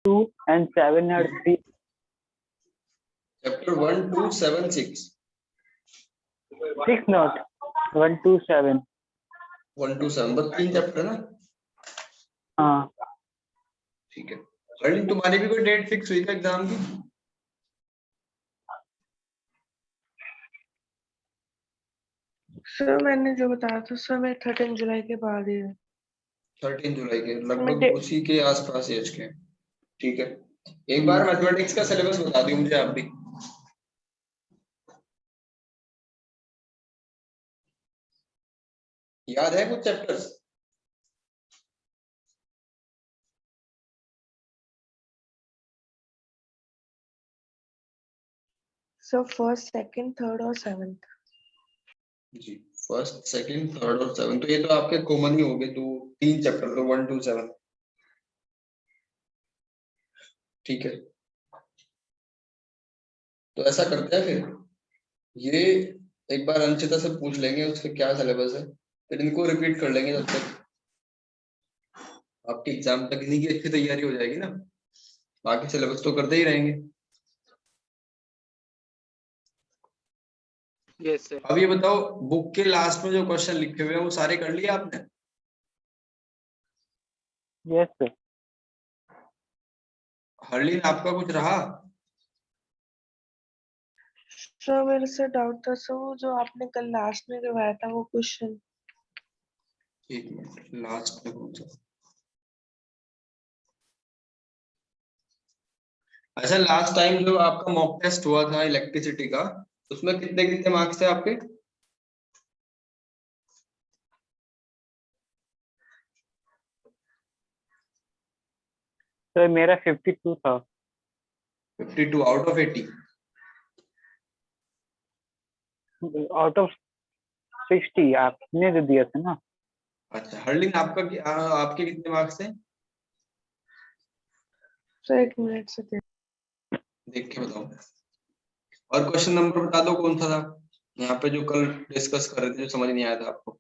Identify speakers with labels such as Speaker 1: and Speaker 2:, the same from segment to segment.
Speaker 1: 2 and 7 are 3.
Speaker 2: Chapter 1 2 7 6
Speaker 1: 6 not 1 2 7.
Speaker 2: 1 2 7 बस 3 chapter ना।
Speaker 1: हाँ
Speaker 2: ठीक है। अर्लिन तुम्हारी भी कोई डेट फिक्स हुई क्या एग्जाम की?
Speaker 3: सर मैंने जो बताया था सर, मैं 13 जुलाई के बाद ही है।
Speaker 2: 13 जुलाई के
Speaker 3: मैं
Speaker 2: लगभग उसी के आसपास एज के। ठीक है। एक बार मैथमेटिक्स का सिलेबस बता दियो मुझे आप भी। याद है कुछ chapters?
Speaker 3: Sir first, second, third और सेवंथ।
Speaker 2: जी फर्स्ट सेकंड थर्ड और सेवन, तो ये तो आपके कॉमन ही हो गए, तो 3 चैप्टर तो 1 2 7। ठीक है, तो ऐसा करते हैं फिर ये एक बार अंशिता से पूछ लेंगे उसका क्या सिलेबस है, फिर इनको रिपीट कर लेंगे, तब तक आपकी एग्जाम तक इन्हीं की अच्छी तैयारी हो जाएगी ना। बाकी सिलेबस तो करते ही रहेंगे।
Speaker 4: Yes sir.
Speaker 2: अब ये बताओ बुक के लास्ट में जो क्वेश्चन लिखे हुए हैं वो सारे कर लिए आपने?
Speaker 1: Yes sir.
Speaker 2: हरलीन आपका कुछ रहा?
Speaker 3: सर मेरे से डाउट था सर, वो जो आपने कल लास्ट में करवाया था वो क्वेश्चन।
Speaker 2: एक मिनट, लास्ट में कौन सा? अच्छा लास्ट टाइम जो आपका मॉक टेस्ट हुआ था इलेक्ट्रिसिटी का, उसमें कितने कितने मार्क्स थे आपके?
Speaker 1: सर मेरा 52 था।
Speaker 2: 52 आउट ऑफ 80?
Speaker 1: आउट ऑफ 60 आपने जो दिया था ना।
Speaker 2: अच्छा हरलीन आपका आपके कितने मार्क्स थे?
Speaker 3: सर एक मिनट से
Speaker 2: देख के बताओ। और क्वेश्चन नंबर बता दो कौन सा था यहाँ पे जो कल डिस्कस कर रहे थे, जो समझ नहीं आया था आपको।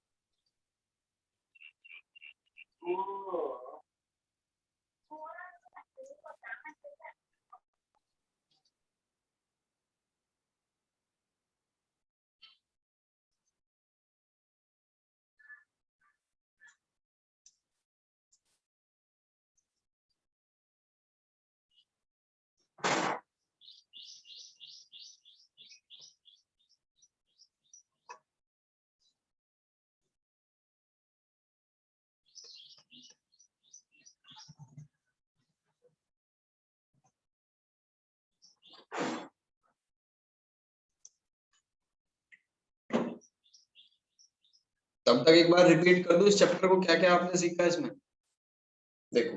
Speaker 2: तब तक एक बार रिपीट कर दो इस चैप्टर को, क्या क्या आपने सीखा इसमें। देखो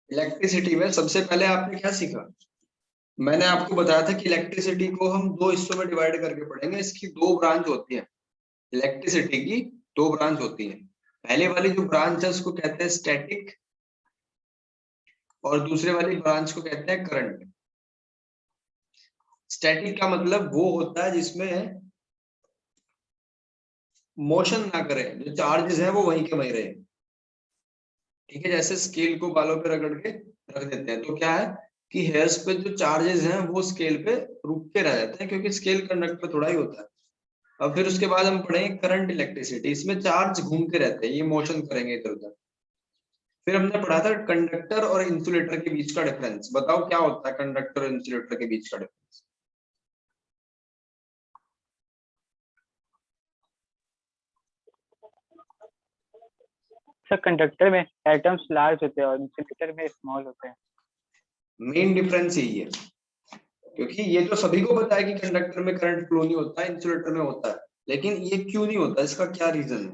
Speaker 2: इलेक्ट्रिसिटी में सबसे पहले आपने क्या सीखा? मैंने आपको बताया था कि इलेक्ट्रिसिटी को हम दो हिस्सों में डिवाइड करके पढ़ेंगे। इसकी दो ब्रांच होती है, इलेक्ट्रिसिटी की दो ब्रांच होती है। पहले वाली जो ब्रांच है उसको कहते हैं स्टैटिक, और दूसरे वाली ब्रांच को कहते हैं करंट। स्टैटिक का मतलब वो होता है जिसमें मोशन ना करे, जो चार्जेस हैं वो वहीं के वहीं रहे। ठीक है, जैसे स्केल को बालों पे रगड़ के रख देते हैं, तो क्या है कि हेयर्स पे जो चार्जेस हैं वो स्केल पे रुक के रह जाते हैं, क्योंकि स्केल कंडक्ट पे थोड़ा ही होता है। अब फिर उसके बाद हम पढ़ेंगे करंट इलेक्ट्रिसिटी, इसमें चार्ज घूमते रहते हैं, ये मोशन करेंगे इधर उधर। फिर हमने पढ़ा था कंडक्टर और इंसुलेटर के बीच का डिफरेंस। बताओ क्या होता है कंडक्टर और इंसुलेटर के बीच का डिफरेंस?
Speaker 1: सर कंडक्टर में एटम्स लार्ज होते हैं और इंसुलेटर में स्मॉल होते हैं।
Speaker 2: मेन डिफरेंस यही है, क्योंकि ये तो सभी को पता है कि कंडक्टर में करंट फ्लो नहीं होता है, इंसुलेटर में होता है, लेकिन ये क्यों नहीं होता, इसका क्या रीजन है?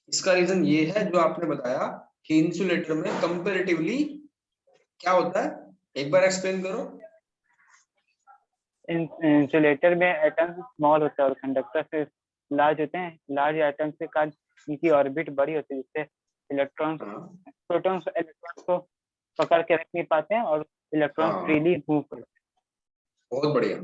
Speaker 2: इसका रीजन ये है जो आपने बताया कि इंसुलेटर में कंपैरेटिवली क्या होता है, एक बार एक्सप्लेन करो।
Speaker 1: इंसुलेटर में एटम्स स्मॉल होते हैं और कंडक्टर से लार्ज होते हैं। लार्ज एटम से इनकी ऑर्बिट बड़ी होती है, जिससे इलेक्ट्रॉन्स
Speaker 2: हाँ
Speaker 1: प्रोटॉन्स इलेक्ट्रॉन्स को पकड़ के रख नहीं पाते हैं और इलेक्ट्रॉन
Speaker 2: हाँ
Speaker 1: फ्रीली मूव करते हैं।
Speaker 2: बहुत बढ़िया,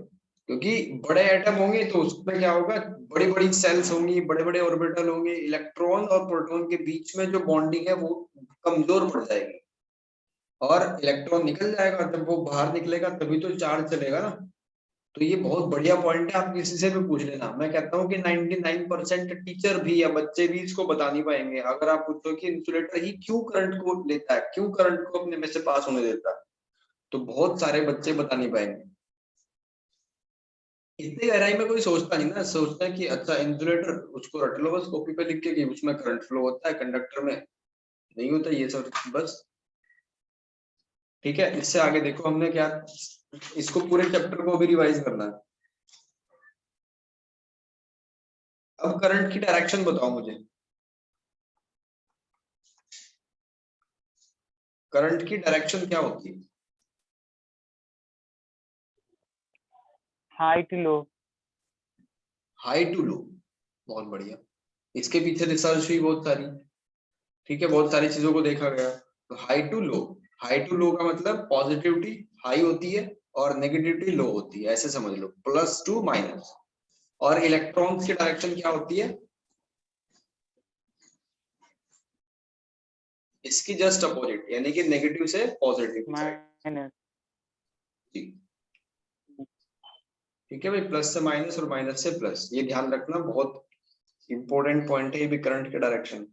Speaker 2: क्योंकि बड़े एटम होंगे तो उसमें क्या होगा, बड़ी बड़ी सेल्स होंगी, बड़े बड़े ऑर्बिटल होंगे, इलेक्ट्रॉन और प्रोटॉन के बीच में जो बॉन्डिंग है वो कमजोर पड़ जाएगी और इलेक्ट्रॉन निकल जाएगा। जब वो बाहर निकलेगा तभी तो चार्ज चलेगा ना। तो ये बहुत बढ़िया पॉइंट है, आप किसी से भी पूछ लेना। मैं कहता हूँ कि 99% टीचर भी या बच्चे भी इसको बता नहीं पाएंगे। अगर आप पूछो कि इंसुलेटर ही क्यों करंट को लेता है, क्यों करंट को अपने में से पास होने देता है, तो बहुत सारे बच्चे बता नहीं पाएंगे। इतनी गहराई में कोई सोचता नहीं ना, सोचता है कि अच्छा इंसुलेटर, उसको रट लो बस कॉपी पे लिख के कि उसमें करंट फ्लो होता है, कंडक्टर में नहीं होता ये सब बस। ठीक है, इससे आगे देखो हमने क्या, इसको पूरे चैप्टर को भी रिवाइज करना है। अब करंट की डायरेक्शन बताओ मुझे, करंट की डायरेक्शन क्या होती है?
Speaker 1: High to low.
Speaker 2: High to low, बहुत बढ़िया। इसके पीछे रिसर्च हुई बहुत सारी, ठीक है, बहुत सारी चीजों को देखा गया। तो high to low, high to low का मतलब पॉजिटिविटी हाई होती है और नेगेटिविटी लो होती है, ऐसे समझ लो, प्लस टू माइनस। और इलेक्ट्रॉन्स की डायरेक्शन क्या होती है? इसकी जस्ट अपोजिट, यानी कि नेगेटिव से पॉजिटिव की साइड।
Speaker 1: माइनस।
Speaker 2: ठीक है भाई, प्लस से माइनस और माइनस से प्लस, ये ध्यान रखना, बहुत इंपॉर्टेंट पॉइंट है ये भी, करंट के डायरेक्शन।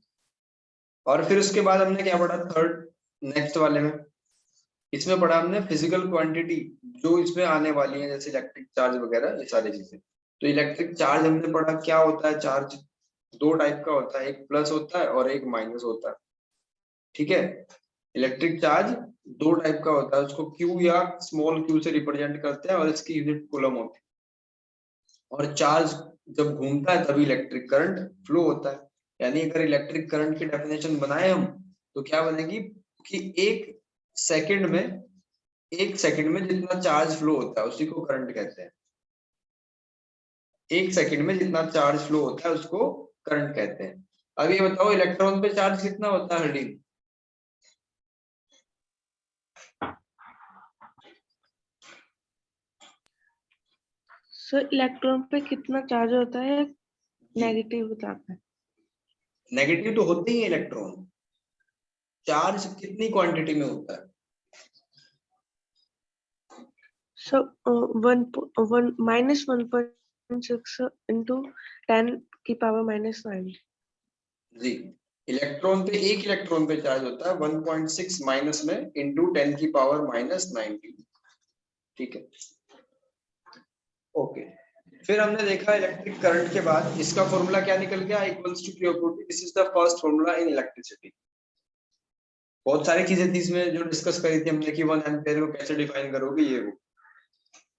Speaker 2: और फिर उसके बाद हमने क्या पढ़ा थर्ड, नेक्स्ट वाले में, इसमें पढ़ा हमने फिजिकल क्वांटिटी जो इसमें आने वाली है, जैसे इलेक्ट्रिक चार्ज वगैरह, ये सारी चीजें। तो इलेक्ट्रिक चार्ज हमने पढ़ा क्या होता है। चार्ज दो टाइप का होता है, एक प्लस होता है और एक माइनस होता है। ठीक है, इलेक्ट्रिक चार्ज दो टाइप का होता है, उसको क्यू या स्मॉल क्यू से रिप्रेजेंट करते हैं और इसकी यूनिट कूलम होती है। और चार्ज जब घूमता है तभी इलेक्ट्रिक करंट फ्लो होता है। यानी अगर इलेक्ट्रिक करंट की डेफिनेशन बनाए हम, तो क्या बनेगी कि एक सेकंड में जितना चार्ज फ्लो होता है उसी को करंट कहते हैं। एक सेकंड में जितना चार्ज फ्लो होता है उसको करंट कहते हैं। अब ये बताओ इलेक्ट्रॉन पे चार्ज कितना होता है हरडीन?
Speaker 3: सर इलेक्ट्रॉन पे कितना चार्ज होता है, नेगेटिव बताता है।
Speaker 2: नेगेटिव तो होते ही है इलेक्ट्रॉन, चार्ज कितनी क्वांटिटी में होता है?
Speaker 3: सो -1.6 into 10⁻⁹
Speaker 2: जी, इलेक्ट्रॉन पे, एक इलेक्ट्रॉन पे चार्ज होता है 1.6 माइनस में इंटू 10⁻⁻⁹। ठीक है, ओके। फिर हमने देखा इलेक्ट्रिक करंट के बाद इसका फॉर्मूला क्या निकल गया, equals to Q/T। This is the first formula in electricity. बहुत सारी चीजें थी इसमें जो डिस्कस करी थी हमने कि 1 एम्पियर को कैसे डिफाइन करोगे, ये वो।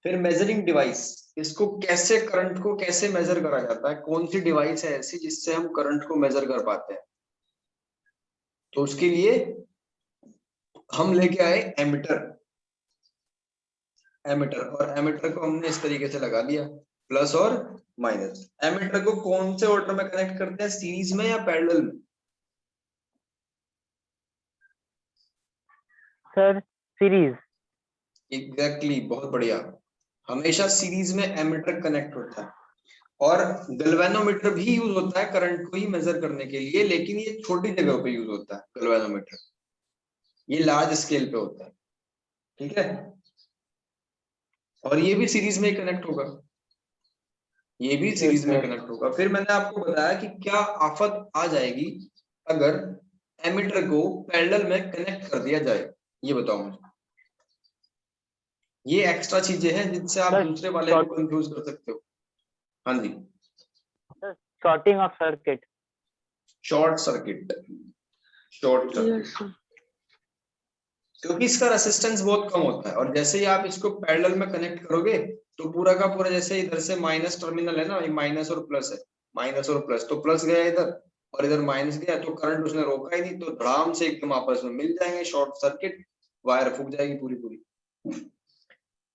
Speaker 2: फिर मेजरिंग डिवाइस, इसको कैसे, करंट को कैसे मेजर करा जाता है, कौन सी डिवाइस है ऐसी जिससे हम करंट को मेजर कर पाते हैं। तो उसके लिए हम लेके आए एमीटर। एमीटर, और एमीटर को हमने इस तरीके से लगा दिया, प्लस और माइनस। एमीटर को कौन से ऑर्डर में कनेक्ट करते हैं, सीरीज में या पैरेलल में?
Speaker 1: Sir series.
Speaker 2: एग्जैक्टली, बहुत बढ़िया, हमेशा सीरीज में एमीटर कनेक्ट होता है। और गैल्वेनोमीटर भी यूज होता है करंट को ही मेजर करने के लिए, लेकिन ये छोटी जगह पे यूज होता है गैल्वेनोमीटर, ये लार्ज स्केल पे होता है। ठीक है, और ये भी सीरीज में कनेक्ट होगा, ये भी सीरीज में कनेक्ट होगा। फिर मैंने आपको बताया कि क्या आफत आ जाएगी अगर एमीटर को पैरेलल में कनेक्ट कर दिया जाए, ये बताओ मुझे। ये एक्स्ट्रा चीजें हैं जिनसे आप
Speaker 1: सर
Speaker 2: दूसरे वाले को कंफ्यूज कर सकते हो। हाँ जी,
Speaker 1: shorting of circuit.
Speaker 2: Short circuit, short circuit,
Speaker 3: yes sir.
Speaker 2: क्योंकि इसका रेसिस्टेंस बहुत कम होता है, और जैसे ही आप इसको पैरेलल में कनेक्ट करोगे तो पूरा का पूरा, जैसे इधर से माइनस टर्मिनल है ना, ये माइनस और प्लस है, माइनस और प्लस, तो प्लस गया इधर और इधर माइनस गया, तो करंट उसने रोका ही नहीं, तो धड़ाम से एकदम आपस में मिल जाएंगे, शॉर्ट सर्किट, वायर फूक जाएगी पूरी पूरी।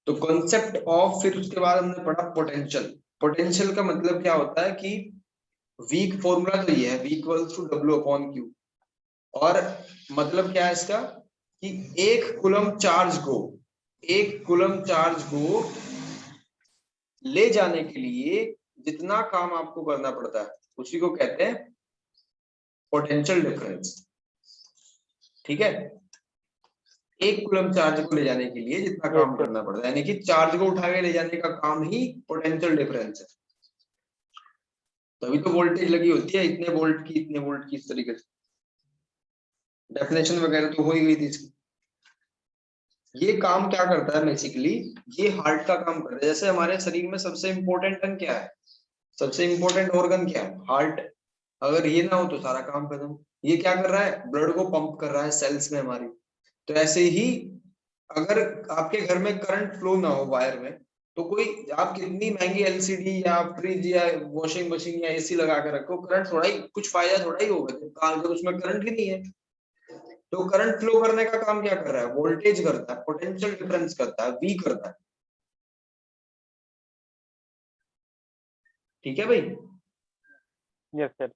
Speaker 2: तो कॉन्सेप्ट ऑफ, फिर उसके बाद हमने पढ़ा पोटेंशियल। पोटेंशियल का मतलब क्या होता है कि वीक फॉर्मूला तो ये है, V इक्वल्स टू W/Q। और मतलब क्या है इसका कि एक कूलम चार्ज को ले जाने के लिए जितना काम आपको करना पड़ता है उसी को कहते हैं पोटेंशियल डिफरेंस। ठीक है, एक कूलम चार्ज को ले जाने के लिए जितना काम
Speaker 1: Yes, sir.
Speaker 2: करना पड़ता है, यानी कि चार्ज को उठा के ले जाने का काम ही पोटेंशियल डिफरेंस है। तभी तो वोल्टेज लगी होती है, इतने वोल्ट की, इतने वोल्ट की, इस तरीके से डेफिनेशन वगैरह तो हो ही गई थी इसकी। ये काम क्या करता है बेसिकली, ये हार्ट का काम करता है। जैसे हमारे शरीर में सबसे इंपॉर्टेंट अंग क्या है, सबसे इंपॉर्टेंट ऑर्गन क्या है, हार्ट। अगर ये ना हो तो सारा काम खत्म। ये क्या कर रहा है, ब्लड को पंप कर रहा है सेल्स में हमारी। तो ऐसे ही अगर आपके घर में करंट फ्लो ना हो वायर में, तो कोई आप कितनी महंगी एलसीडी या फ्रिज या वॉशिंग मशीन या एसी लगा के रखो, करंट थोड़ा ही, कुछ फायदा थोड़ा ही होगा जब उसमें करंट ही नहीं है। तो करंट फ्लो करने का काम क्या कर रहा है, वोल्टेज करता है, पोटेंशियल डिफरेंस करता है, वी करता है। ठीक है भाई।
Speaker 1: Yes, sir.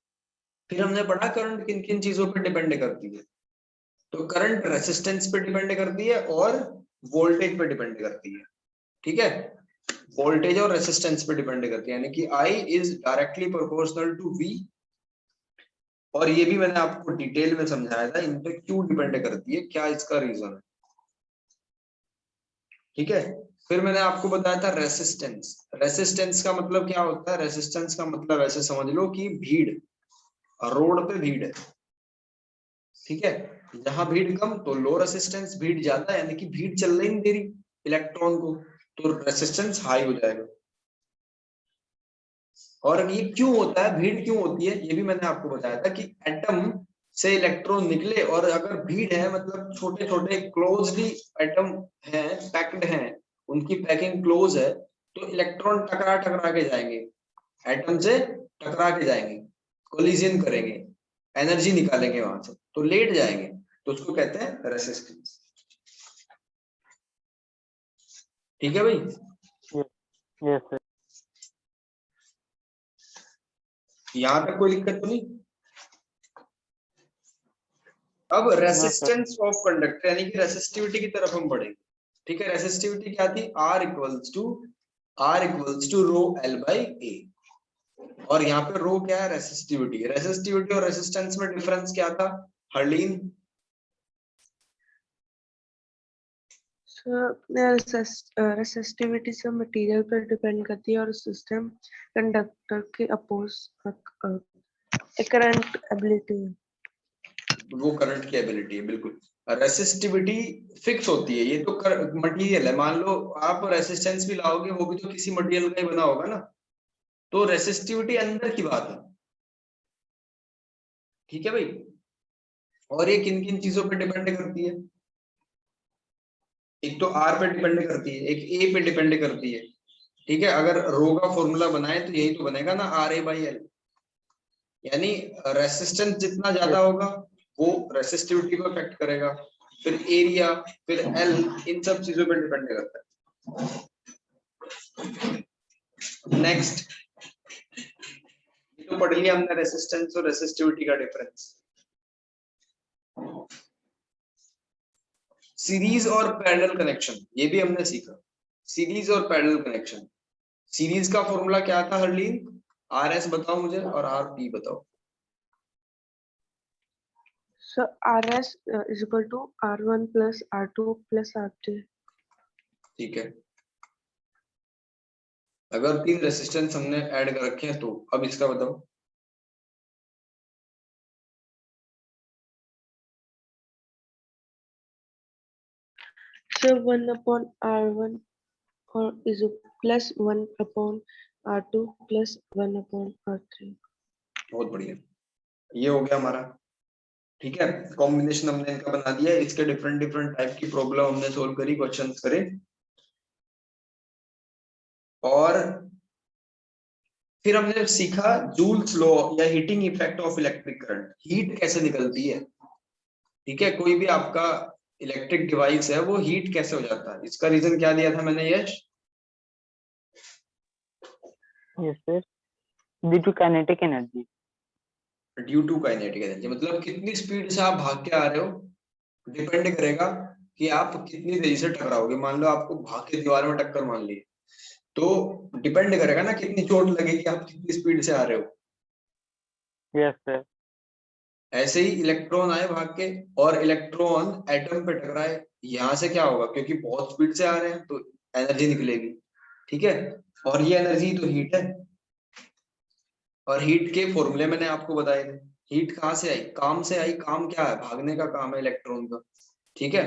Speaker 2: फिर हमने पढ़ा करंट किन किन चीजों पर डिपेंड करती है। तो करंट रेसिस्टेंस पे डिपेंड करती है और वोल्टेज पे डिपेंड करती है। ठीक है, वोल्टेज और रेसिस्टेंस पे डिपेंड करती है, यानी कि I is directly proportional to V। और ये भी मैंने आपको डिटेल में समझाया था, इन पे क्यों डिपेंड करती है, क्या इसका रीजन है। ठीक है, फिर मैंने आपको बताया था रेसिस्टेंस। रेसिस्टेंस का मतलब क्या होता है, रेसिस्टेंस का मतलब ऐसे समझ लो कि भीड़, रोड पे भीड़ है। ठीक है, जहां भीड़ कम तो लो रेसिस्टेंस, भीड़ ज्यादा यानी कि भीड़ चल नहीं दे रही इलेक्ट्रॉन को, तो रेसिस्टेंस हाई हो जाएगा। और ये क्यों होता है, भीड़ क्यों होती है, ये भी मैंने आपको बताया था कि एटम से इलेक्ट्रॉन निकले और अगर भीड़ है मतलब छोटे छोटे क्लोजली एटम हैं, पैक्ड हैं, उनकी पैकिंग क्लोज है, तो इलेक्ट्रॉन टकरा टकरा के जाएंगे, एटम से टकरा के जाएंगे, कोलिजन करेंगे, एनर्जी निकालेंगे वहां से, तो लेट जाएंगे, तो उसको कहते हैं रेसिस्टेंस। ठीक है भाई।
Speaker 1: Yes, sir.
Speaker 2: यहां तक कोई दिक्कत तो नहीं। अब
Speaker 1: No, sir.
Speaker 2: Resistance of conductor यानी कि रेसिस्टिविटी की तरफ हम बढ़ेंगे। ठीक है, रेसिस्टिविटी क्या थी, R equals to rho L by A। और यहाँ पे रो क्या है, रेसिस्टिविटी। रेसिस्टिविटी और रेसिस्टेंस में डिफरेंस क्या था हरलीन?
Speaker 3: रेसिस्टिविटी से मटेरियल पर डिपेंड करती है और सिस्टम कंडक्टर के अपोज करंट एबिलिटी।
Speaker 2: वो करंट की एबिलिटी है, बिल्कुल। रेसिस्टिविटी फिक्स होती है, ये तो मटेरियल है। मान लो आप रेसिस्टेंस भी लाओगे, वो भी तो किसी मटेरियल का ही बना होगा ना, तो रेसिस्टिविटी अंदर की बात है। ठीक है भाई। और ये किन किन चीजों पे डिपेंड करती है, एक तो R पे डिपेंड करती है, एक A पे डिपेंड करती है। ठीक है, अगर रो का फॉर्मूला बनाए तो यही तो बनेगा ना, RA/L। यानी रेसिस्टेंस जितना ज्यादा होगा वो रेसिस्टिविटी को अफेक्ट करेगा, फिर एरिया, फिर एल, इन सब चीजों पर डिपेंड करता है। नेक्स्ट, ये तो पढ़ लिया हमने रेसिस्टेंस और रेसिस्टिविटी का डिफरेंस। सीरीज और पैरेलल कनेक्शन, ये भी हमने सीखा, सीरीज और पैरेलल कनेक्शन। सीरीज का फॉर्मूला क्या था हरलीन, RS बताओ मुझे और RP बताओ।
Speaker 3: So RS is equal to R1 plus R2 plus R3.
Speaker 2: ठीक है, अगर 3 रेसिस्टेंस हमने ऐड कर रखे हैं तो अब इसका बताओ।
Speaker 3: So 1 upon R1 or is plus 1 upon R2 plus 1 upon R3.
Speaker 2: बहुत बढ़िया, ये हो गया हमारा। ठीक है, कॉम्बिनेशन हमने इनका बना दिया, इसके डिफरेंट डिफरेंट टाइप की प्रॉब्लम हमने सोल्व करी, क्वेश्चंस करे। और फिर हमने सीखा जूल्स लॉ या heating effect of electric current, heat कैसे निकलती है। ठीक है, कोई भी आपका इलेक्ट्रिक डिवाइस है वो हीट कैसे हो जाता है, इसका रीजन क्या दिया था मैंने, Yash?
Speaker 1: Yes, sir. Due to kinetic energy.
Speaker 2: Due to kinetic energy मतलब कितनी स्पीड से आप भाग के आ रहे हो डिपेंड करेगा कि आप कितनी तेजी से टकराओगे। मान लो आपको भाग के दीवार में टक्कर मान ली तो डिपेंड करेगा ना कितनी चोट लगेगी, आप कितनी स्पीड से आ रहे हो।
Speaker 1: Yes sir.
Speaker 2: ऐसे ही इलेक्ट्रॉन आए भाग के और इलेक्ट्रॉन एटम पे टकराए, यहाँ से क्या होगा, क्योंकि बहुत स्पीड से आ रहे हैं तो एनर्जी निकलेगी, ठीक है। और ये एनर्जी तो हीट है, और हीट के फॉर्मूले मैंने आपको बताए थे। हीट कहाँ से आई, काम से आई। काम क्या है, भागने का काम है इलेक्ट्रॉन का, ठीक है।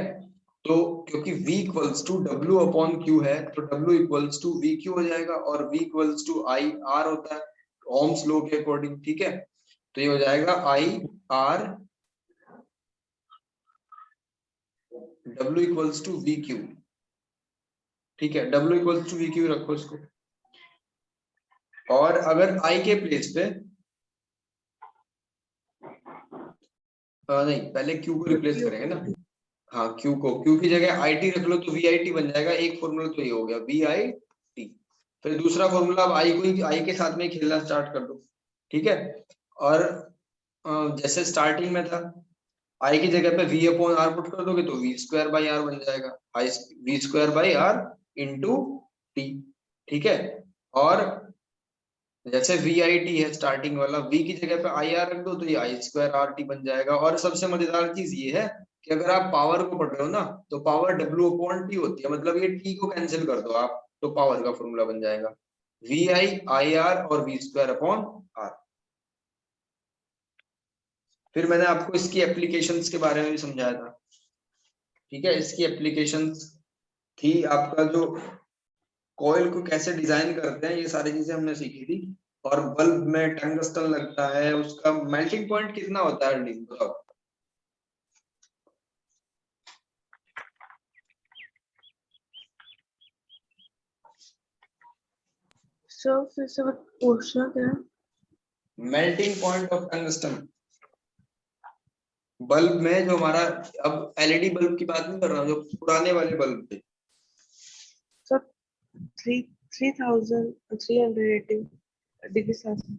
Speaker 2: तो क्योंकि V equals to W upon Q है तो W equals to V Q हो जाएगा, और V equals to I R होता है ओम्स लॉ के अकॉर्डिंग, ठीक है। तो ये हो जाएगा I R W equals to V Q, ठीक है। W equals to V Q रखो इसको, और अगर I के प्लेस पे नहीं, पहले Q को रिप्लेस करेंगे ना। हाँ, Q को, Q की जगह IT रख लो तो VIT बन जाएगा। एक फॉर्मूला तो ये हो गया VIT। फिर दूसरा फॉर्मूला अब I के साथ में खेलना स्टार्ट कर दो, ठीक है। और जैसे स्टार्टिंग में था I की जगह पे V अपॉन आर पुट कर दोगे तो V स्क्वायर बाई आर बन जाएगा, V square by R into T, ठीक है। और जैसे VIT है स्टार्टिंग वाला, V की जगह पे IR रख दो तो ये I स्क्वायर RT बन जाएगा। और सबसे मजेदार चीज ये है कि अगर आप पावर को पढ़ रहे हो ना तो पावर W अपॉन टी होती है, मतलब ये T को कैंसिल कर दो आप तो पावर का फॉर्मूला बन जाएगा VI IR और V स्क्वायर अपॉन R। फिर मैंने आपको इसकी एप्लीकेशंस के बारे में भी समझाया था, ठीक है। इसकी एप्लीकेशंस थी आपका जो कॉइल को कैसे डिजाइन करते हैं, ये सारी चीजें हमने सीखी थी। और बल्ब में टंगस्टन लगता है, उसका मेल्टिंग पॉइंट कितना होता है अर्निंग बताओ।
Speaker 3: सर फिर से पूछना क्या?
Speaker 2: Melting point of tungsten bulb में जो हमारा, अब एलईडी बल्ब की बात नहीं कर रहा हूँ, जो पुराने वाले बल्ब थे।
Speaker 3: Sir 3380 degree Celsius.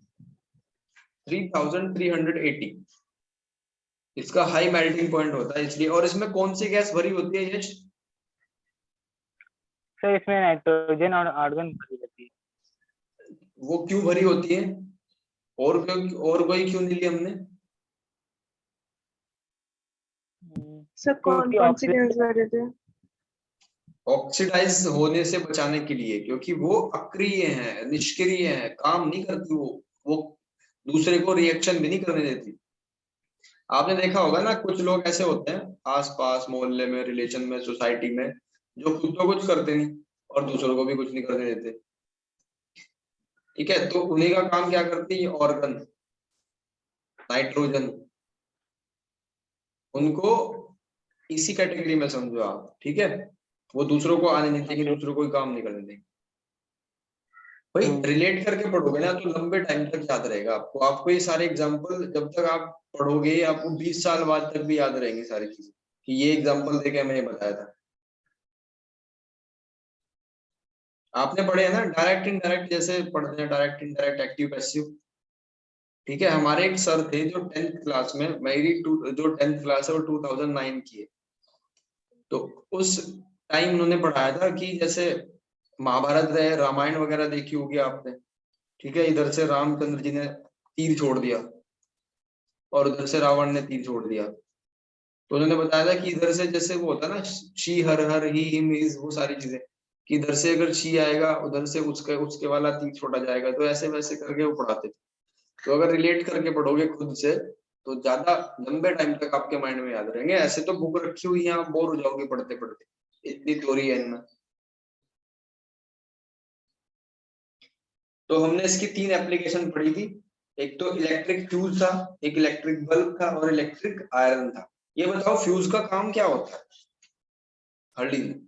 Speaker 2: 3380 इसका हाई मेल्टिंग पॉइंट होता है इसलिए। और इसमें कौन सी गैस भरी होती है यश?
Speaker 1: सर इसमें नाइट्रोजन और आर्गन भरी रहती है।
Speaker 2: वो क्यों भरी होती है, और कोई क्यों नहीं ली हमने?
Speaker 3: सर कौन
Speaker 1: क्योंकि
Speaker 3: कौन सी गैस भरे थे?
Speaker 2: ऑक्सीडाइज होने से बचाने के लिए, क्योंकि वो अक्रिय है, निष्क्रिय है, काम नहीं करती वो दूसरे को रिएक्शन भी नहीं करने देती। आपने देखा होगा ना, कुछ लोग ऐसे होते हैं आसपास मोहल्ले में, रिलेशन में, सोसाइटी में, जो खुद तो कुछ करते नहीं और दूसरों को भी कुछ नहीं करने देते, ठीक है। तो उन्हीं का काम क्या करती है ऑर्गन, नाइट्रोजन, उनको इसी कैटेगरी में समझो आप, ठीक है। वो दूसरों को आने नहीं देंगे, दूसरों को काम नहीं करने देंगे। भाई रिलेट करके पढ़ोगे ना तो लंबे टाइम तक याद रहेगा आपको। आपको ये सारे एग्जांपल जब तक आप पढ़ोगे आपको 20 साल बाद तक भी याद रहेंगी सारी चीजें, कि ये एग्जांपल देके मैंने बताया था। आपने पढ़े हैं ना डायरेक्ट इनडायरेक्ट, जैसे पढ़ते हैं डायरेक्ट इनडायरेक्ट एक्टिव पैसिव, ठीक है। हमारे एक सर थे जो 10th क्लास में, मेरी जो 10th क्लास है वो 2009 की है, तो उस टाइम उन्होंने पढ़ाया था कि जैसे महाभारत रहे, रामायण वगैरह देखी होगी आपने, ठीक है। इधर से रामचंद्र जी ने तीर छोड़ दिया और उधर से रावण ने तीर छोड़ दिया, तो उन्होंने बताया था कि इधर से जैसे वो होता है ना she her her he him his, वो सारी चीजें, कि इधर से अगर शी आएगा उधर से उसके वाला तीर छोड़ा जाएगा, तो ऐसे वैसे करके वो पढ़ाते थे। तो अगर रिलेट करके पढ़ोगे खुद से तो ज्यादा लंबे टाइम तक आपके माइंड में याद रहेंगे। ऐसे तो बुक रखी हुई है, आप बोर हो जाओगे पढ़ते पढ़ते, इतनी थ्योरी है इनमें। तो हमने इसकी 3 एप्लीकेशन पढ़ी थी, एक तो इलेक्ट्रिक फ्यूज था, एक इलेक्ट्रिक बल्ब था और इलेक्ट्रिक आयरन था। ये बताओ फ्यूज का काम क्या होता है हल्दी में?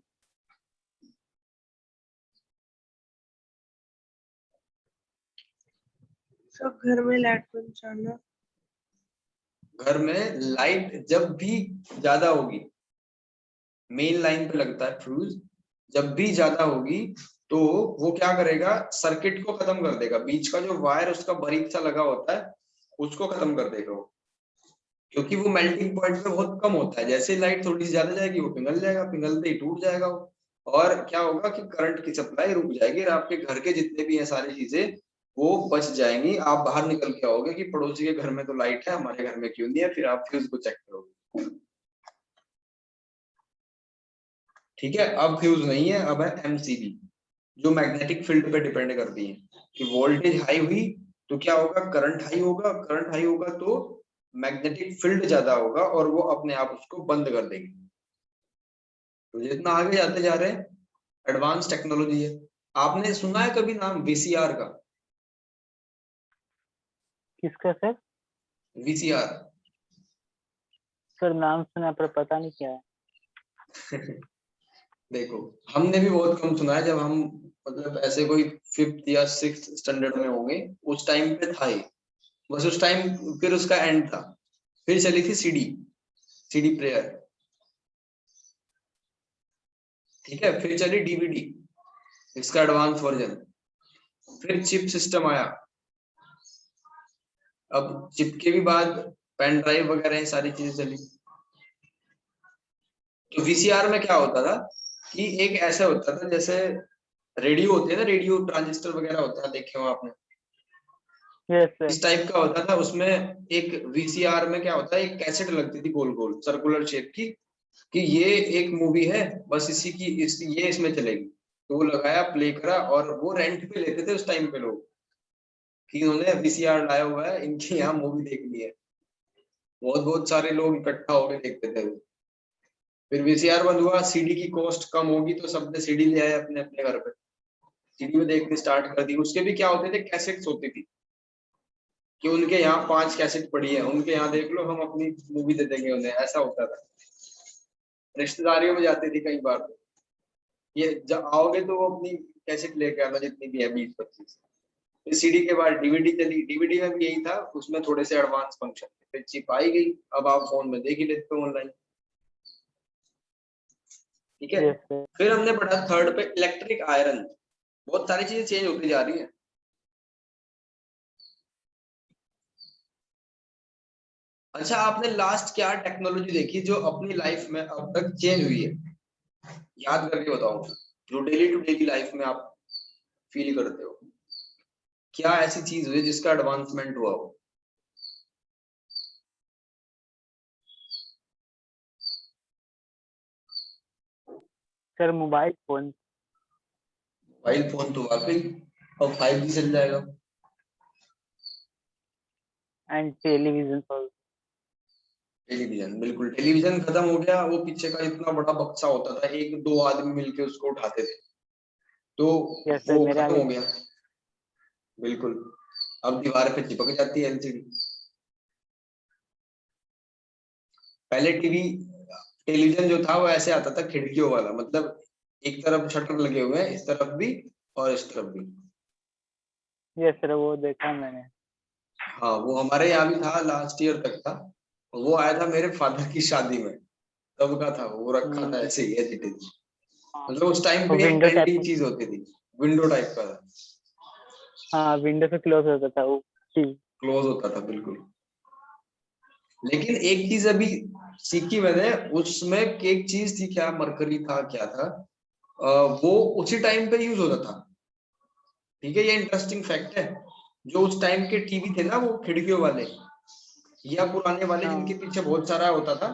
Speaker 3: सब घर में लाइट पहुंचाना।
Speaker 2: घर में लाइट जब भी ज्यादा होगी, मेन लाइन पे लगता है फ्यूज, जब भी ज्यादा होगी तो वो क्या करेगा, सर्किट को खत्म कर देगा, बीच का जो वायर उसका बारीक सा लगा होता है उसको खत्म कर देगा वो, क्योंकि वो मेल्टिंग पॉइंट पे बहुत कम होता है। जैसे लाइट थोड़ी सी ज्यादा जाएगी वो पिघल जाएगा, पिघलते ही टूट जाएगा वो, और क्या होगा कि करंट की सप्लाई रुक जाएगी और आपके घर के जितने भी हैं सारी चीजें वो बच जाएंगी। आप बाहर निकल के आओगे कि पड़ोसी के घर में तो लाइट है, हमारे घर में क्यों नहीं है, फिर आप फ्यूज को चेक करोगे। ठीक है, अब फ्यूज नहीं है, अब है एमसीबी, जो मैग्नेटिक फील्ड पे डिपेंड करती है कि वोल्टेज हाई हुई तो क्या होगा, करंट हाई होगा, करंट हाई होगा तो मैग्नेटिक फील्ड ज्यादा होगा और वो अपने आप उसको बंद कर देगी। तो जितना आगे जाते जा रहे हैं एडवांस टेक्नोलॉजी है। आपने सुना है कभी नाम वीसीआर का?
Speaker 1: किसका सर?
Speaker 2: वीसीआर
Speaker 1: सर नाम सुना पर पता नहीं क्या है।
Speaker 2: देखो, हमने भी बहुत कम सुना है, जब हम मतलब ऐसे कोई 5th या 6th स्टैंडर्ड में होंगे उस टाइम पे था ये, बस उस टाइम फिर उसका एंड था। फिर चली थी सीडी, सीडी प्लेयर, ठीक है, फिर चली डीवीडी, इसका एडवांस वर्जन, फिर चिप सिस्टम आया, अब चिप के भी बाद पेन ड्राइव वगैरह ये सारी चीजें चली। तो वीसीआर में क्या होता था कि एक ऐसा होता था जैसे रेडियो होते हैं ना, रेडियो ट्रांजिस्टर वगैरह होता है, देखे हो आपने,
Speaker 1: यस सर।
Speaker 2: इस टाइप का होता था। उसमें एक वीसीआर में क्या होता है, एक कैसेट लगती थी गोल गोल सर्कुलर शेप की, कि ये एक मूवी है, बस इसी की ये इसमें चलेगी। तो वो लगाया, प्ले करा, और वो रेंट पे लेते थे उस टाइम पे लोग, कि इन्होंने वीसीआर लाया हुआ है, इनकी यहाँ मूवी देखनी है। बहुत बहुत सारे लोग इकट्ठा होकर देखते थे। फिर वीसीआर बंद हुआ, सीडी की कॉस्ट कम होगी तो सबने सीडी ले आए अपने अपने घर पे, सीडी में देखनी स्टार्ट कर दी। उसके भी क्या होते थे, कैसेट्स होती थी कि उनके यहाँ 5 कैसेट पड़ी है, उनके यहाँ देख लो, हम अपनी मूवी दे देंगे उन्हें, ऐसा होता था। रिश्तेदारियों में जाती थी कई बार, ये जब आओगे तो वो अपनी कैसेट लेके आना जितनी भी है, 20-25। फिर सीडी के बाद डीवीडी चली, डीवीडी में भी यही था, उसमें थोड़े से एडवांस फंक्शन थे। फिर चिप आई गई, अब आप फोन में देख ही लेते हो ऑनलाइन, ठीक है।
Speaker 1: Yes sir.
Speaker 2: फिर हमने पढ़ा थर्ड पे इलेक्ट्रिक आयरन। बहुत सारी चीजें चेंज होती जा रही है। अच्छा, आपने लास्ट क्या टेक्नोलॉजी देखी जो अपनी लाइफ में अब तक चेंज हुई है, याद करके बताओ, जो डेली टू डेली लाइफ में आप फील करते हो, क्या ऐसी चीज हुई जिसका एडवांसमेंट हुआ हो?
Speaker 1: Sir mobile phone.
Speaker 2: Mobile phone तो वाकई अब 5G चल जाएगा।
Speaker 1: And television.
Speaker 2: टेलीविजन, बिल्कुल, टेलीविजन खत्म हो गया, वो पीछे का इतना बड़ा बक्सा होता था, 1-2 आदमी मिलके उसको उठाते थे, तो
Speaker 1: यस सर,
Speaker 2: वो
Speaker 1: मेरे
Speaker 2: खत्म
Speaker 1: यहाँ
Speaker 2: हो
Speaker 1: भी।
Speaker 2: गया, बिल्कुल। अब दीवार पे चिपक जाती है एलसीडी। पहले टीवी, टेलीविजन जो था वो ऐसे आता था खिड़कियों वाला, मतलब एक तरफ शटर लगे हुए हैं, इस तरफ भी और इस तरफ भी।
Speaker 1: यस सर, वो देखा मैंने।
Speaker 2: हाँ, वो हमारे यहाँ भी था, लास्ट ईयर तक था। वो आया था मेरे फादर की शादी में, तब का था वो, रखा था ऐसे ही एज इट इज।
Speaker 1: हाँ,
Speaker 2: मतलब उस टाइम
Speaker 1: वो
Speaker 2: पे एक
Speaker 1: विंडो टाइप।
Speaker 2: ट्रेंडिंग चीज होती थी, विंडो टाइप का था,
Speaker 1: हाँ, विंडो से क्लोज होता था वो टीवी।
Speaker 2: क्लोज होता था, बिल्कुल। लेकिन एक चीज अभी सीखी मैंने उसमें, कि एक चीज थी, क्या मरकरी था क्या था, वो उसी टाइम पे यूज होता था, ठीक है। ये इंटरेस्टिंग फैक्ट है। जो उस टाइम के टीवी थे ना वो खिड़कियों वाले या पुराने वाले, जिनके
Speaker 1: हाँ।
Speaker 2: पीछे बहुत सारा होता था,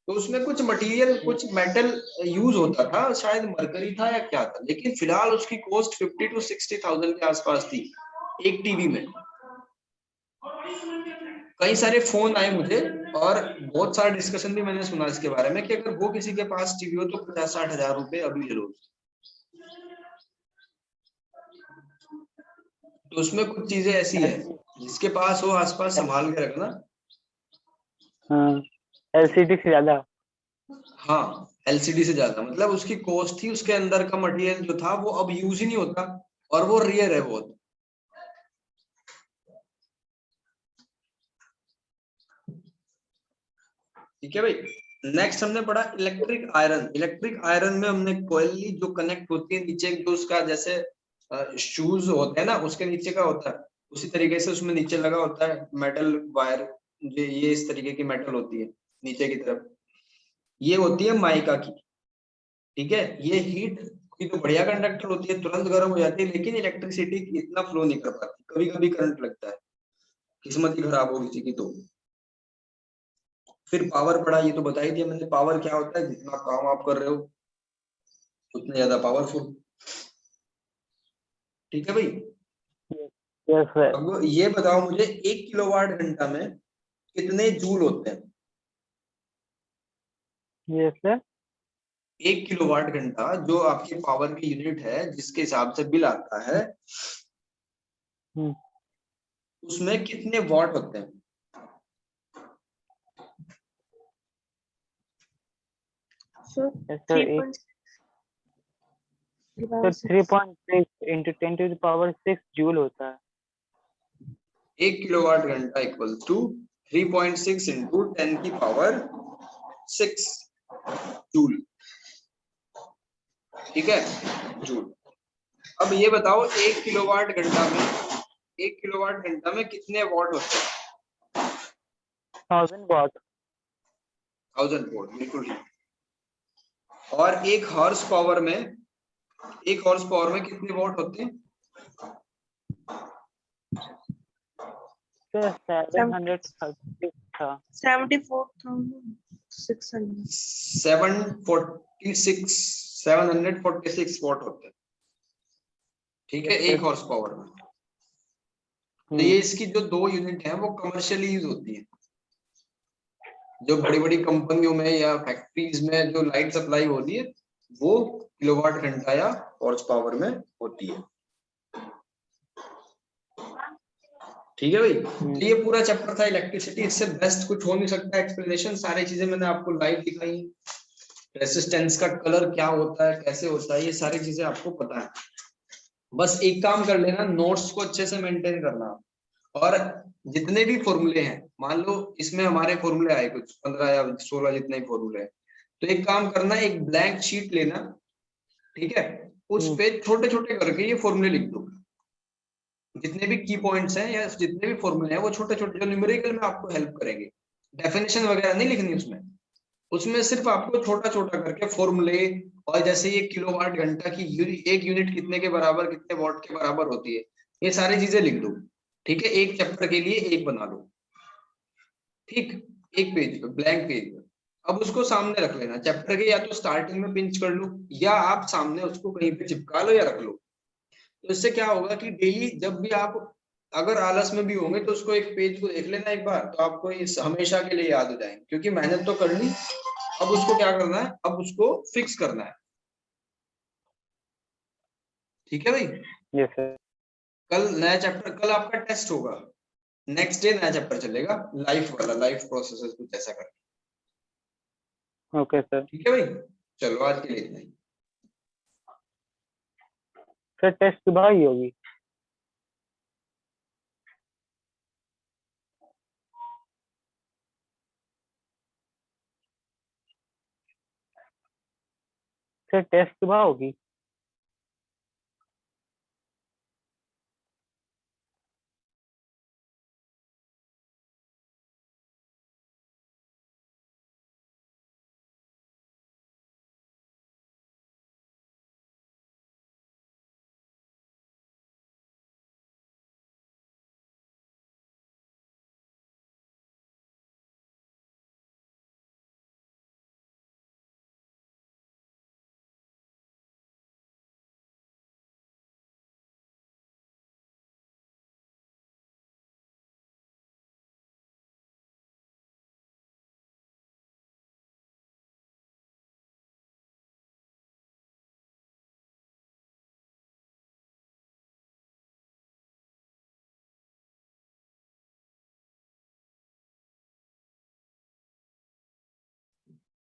Speaker 2: तो उसमें कुछ मटेरियल, कुछ मेटल यूज होता था, शायद मरकरी था या क्या था, लेकिन फिलहाल उसकी कॉस्ट 50,000 to 60,000 के आसपास थी एक टीवी में। कई सारे फोन आए मुझे, और बहुत सारा डिस्कशन भी मैंने सुना इसके बारे में, कि अगर वो किसी के पास टीवी हो तो 50-60 हजार रुपए अभी ले लो। तो उसमें कुछ चीजें ऐसी है,
Speaker 1: ऐसे।
Speaker 2: जिसके पास हो आसपास संभाल के रखना।
Speaker 1: हाँ, एलसीडी से ज्यादा।
Speaker 2: हाँ, एलसीडी से ज्यादा, मतलब उसकी कॉस्ट थी, उसके अंदर का मटेरियल जो था वो अब यूज ही नहीं होता, और वो रेयर है बहुत। ठीक है भाई। नेक्स्ट हमने पढ़ा इलेक्ट्रिक आयरन। इलेक्ट्रिक आयरन में हमने कोयली जो कनेक्ट होती है नीचे जो उसका जैसे शूज होते हैं ना उसके नीचे का होता है, उसी तरीके से उसमें नीचे लगा होता है मेटल वायर। ये इस तरीके की मेटल होती है नीचे की तरफ, ये होती है माइका की। ठीक है, ये हीट की तो बढ़िया कंडक्टर होती है, तुरंत गर्म हो जाती है, लेकिन इलेक्ट्रिसिटी इतना फ्लो नहीं कर पाती, कभी कभी करंट लगता है, किस्मत ही खराब हो किसी की तो। फिर पावर पढ़ा, ये तो बता ही दिया मैंने, पावर क्या होता है, जितना काम आप कर रहे हो उतने ज्यादा पावरफुल। ठीक है भाई।
Speaker 1: Yes sir.
Speaker 2: अब ये बताओ मुझे 1 किलोवाट घंटा में कितने जूल होते हैं?
Speaker 1: Yes sir.
Speaker 2: 1 किलोवाट घंटा जो आपकी पावर की यूनिट है जिसके हिसाब से बिल आता है, उसमें कितने वॉट होते हैं?
Speaker 3: So
Speaker 1: yes sir. 3.6 into 10⁶ joule होता है।
Speaker 2: 1 किलोवाट घंटा इक्वल टू 3.6 इंटू 10⁶ जूल। ठीक है, जूल। अब ये बताओ 1 किलोवाट घंटा में कितने वॉट होते हैं?
Speaker 1: 1000 वॉट।
Speaker 2: 1000 वॉट, बिल्कुल ठीक। और एक हॉर्स पावर में कितने वॉट होते हैं?
Speaker 1: सर 730 था।
Speaker 3: 74,600।
Speaker 2: 746 वॉट होते हैं। ठीक है, एक हॉर्स पावर में। तो ये इसकी जो 2 यूनिट है वो कमर्शियली यूज होती है, जो बड़ी बड़ी कंपनियों में या फैक्ट्रीज में जो लाइट सप्लाई होती है वो किलोवाट घंटा या हॉर्स पावर में होती है। ठीक है भाई, तो ये पूरा चैप्टर था इलेक्ट्रिसिटी, इससे बेस्ट कुछ हो नहीं सकता एक्सप्लेनेशन। सारी चीजें मैंने आपको लाइव दिखाई, रेसिस्टेंस का कलर क्या होता है, कैसे होता है, ये सारी चीजें आपको पता है। बस एक काम कर लेना, नोट्स को अच्छे से मेंटेन करना, और जितने भी फॉर्मूले हैं, मान लो इसमें हमारे फॉर्मूले आए कुछ 15 या 16 जितने भी फॉर्मूले हैं, तो एक काम करना, एक ब्लैंक शीट लेना, ठीक है, उस पे छोटे छोटे करके ये फॉर्मूले लिख दो। जितने भी की पॉइंट्स हैं या जितने भी फॉर्मूले हैं वो छोटे छोटे, जो न्यूमेरिकल में आपको हेल्प करेंगे। डेफिनेशन वगैरह नहीं लिखनी उसमें, उसमें सिर्फ आपको छोटा छोटा करके फॉर्मूले, और जैसे ये किलोवाट घंटा की एक यूनिट कितने के बराबर, कितने वॉट के बराबर होती है, ये सारी चीजें लिख दो। ठीक है, एक चैप्टर के लिए एक बना लो। ठीक, एक पेज पे, ब्लैंक पेज पे। अब उसको सामने रख लेना चैप्टर के, या तो स्टार्टिंग में पिंच कर लो, या आप सामने उसको कहीं पे चिपका लो या रख लो। तो इससे क्या होगा कि डेली जब भी आप अगर आलस में भी होंगे तो उसको एक पेज को देख लेना एक बार, तो आपको इस हमेशा के लिए याद हो जाएंगे, क्योंकि मेहनत तो कर ली, अब उसको क्या करना है, अब उसको फिक्स करना है। ठीक है भाई।
Speaker 1: Yes sir.
Speaker 2: कल नया चैप्टर, कल आपका टेस्ट होगा, नेक्स्ट डे नया चैप्टर चलेगा, लाइफ वाला, लाइफ प्रोसेसेस कुछ ऐसा कर।
Speaker 1: Okay sir.
Speaker 2: ठीक है भाई, चलो आज के लिए इतना ही।
Speaker 1: सर टेस्ट सुबह ही होगी। सर टेस्ट सुबह होगी।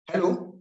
Speaker 2: हेलो।